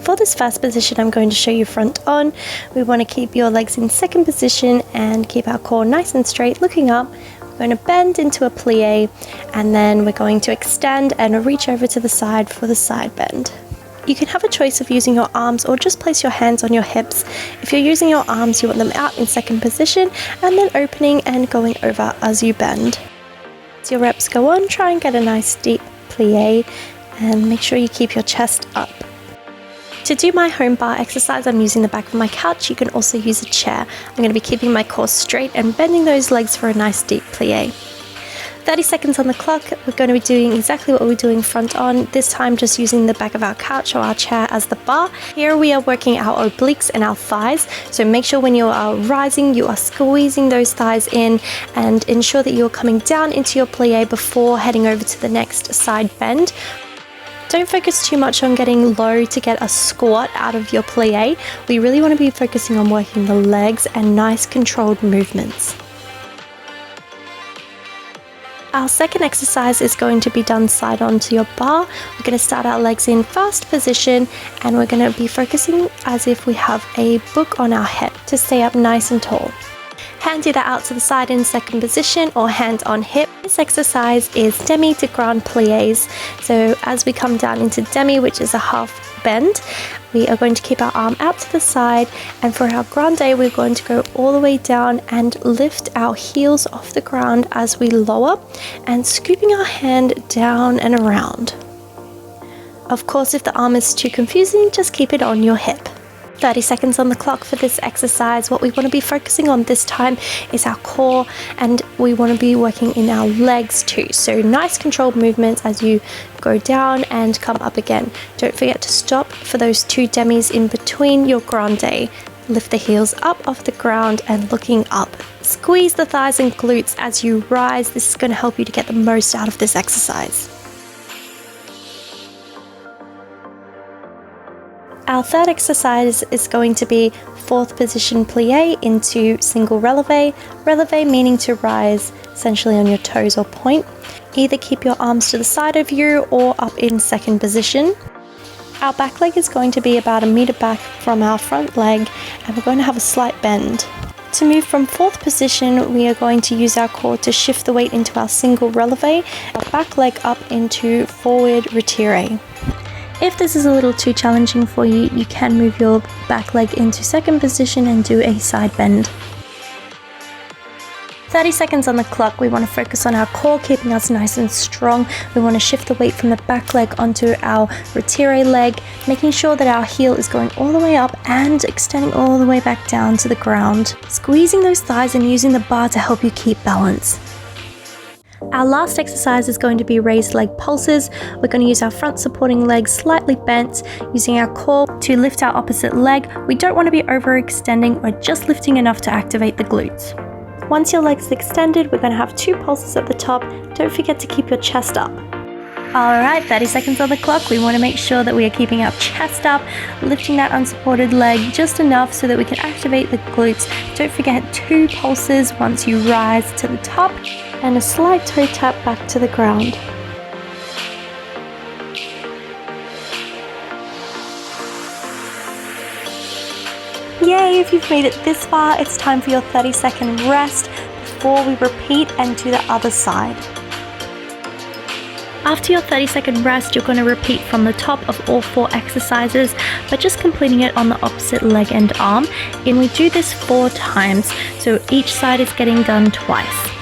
For this first position, I'm going to show you front on. We want to keep your legs in second position and keep our core nice and straight, looking up. We're going to bend into a plie, and then we're going to extend and reach over to the side for the side bend. You can have a choice of using your arms or just place your hands on your hips. If you're using your arms, you want them out in second position and then opening and going over as you bend. As your reps go on, try and get a nice deep plie and make sure you keep your chest up. To do my home bar exercise, I'm using the back of my couch. You can also use a chair. I'm going to be keeping my core straight and bending those legs for a nice deep plie. 30 seconds on the clock. We're going to be doing exactly what we're doing front on, this time just using the back of our couch or our chair as the bar. Here we are working our obliques and our thighs, so make sure when you are rising, you are squeezing those thighs in and ensure that you're coming down into your plie before heading over to the next side bend. Don't focus too much on getting low to get a squat out of your plie. We really want to be focusing on working the legs and nice controlled movements. Our second exercise is going to be done side on to your bar. We're going to start our legs in fast position and we're going to be focusing as if we have a book on our head to stay up nice and tall. Hand either out to the side in second position or hand on hip. This exercise is Demi to Grande Pleeease. So as we come down into Demi, which is a half bend, we are going to keep our arm out to the side, and for our Grande we're going to go all the way down and lift our heels off the ground as we lower and scooping our hand down and around. Of course, if the arm is too confusing, just keep it on your hip. 30 seconds on the clock for this exercise. What we want to be focusing on this time is our core, and we want to be working in our legs too. So nice controlled movements as you go down and come up again. Don't forget to stop for those 2 demis in between your Grande. Lift the heels up off the ground and looking up. Squeeze the thighs and glutes as you rise. This is going to help you to get the most out of this exercise. Our third exercise is going to be fourth position plie into single releve. Releve meaning to rise essentially on your toes or point. Either keep your arms to the side of you or up in second position. Our back leg is going to be about 1 meter back from our front leg, and we're going to have a slight bend. To move from fourth position, we are going to use our core to shift the weight into our single releve, our back leg up into forward retire. If this is a little too challenging for you, you can move your back leg into second position and do a side bend. 30 seconds on the clock. We want to focus on our core, keeping us nice and strong. We want to shift the weight from the back leg onto our retire leg, making sure that our heel is going all the way up and extending all the way back down to the ground. Squeezing those thighs and using the bar to help you keep balance. Our last exercise is going to be raised leg pulses. We're going to use our front supporting leg slightly bent, using our core to lift our opposite leg. We don't want to be overextending, we're just lifting enough to activate the glutes. Once your leg's extended, we're going to have 2 pulses at the top. Don't forget to keep your chest up. Alright, 30 seconds on the clock. We want to make sure that we are keeping our chest up, lifting that unsupported leg just enough so that we can activate the glutes. Don't forget 2 pulses once you rise to the top, and a slight toe tap back to the ground. Yay, if you've made it this far, it's time for your 30-second rest before we repeat and do the other side. After your 30-second rest, you're going to repeat from the top of all 4 exercises, but just completing it on the opposite leg and arm. And we do this 4 times, so each side is getting done twice.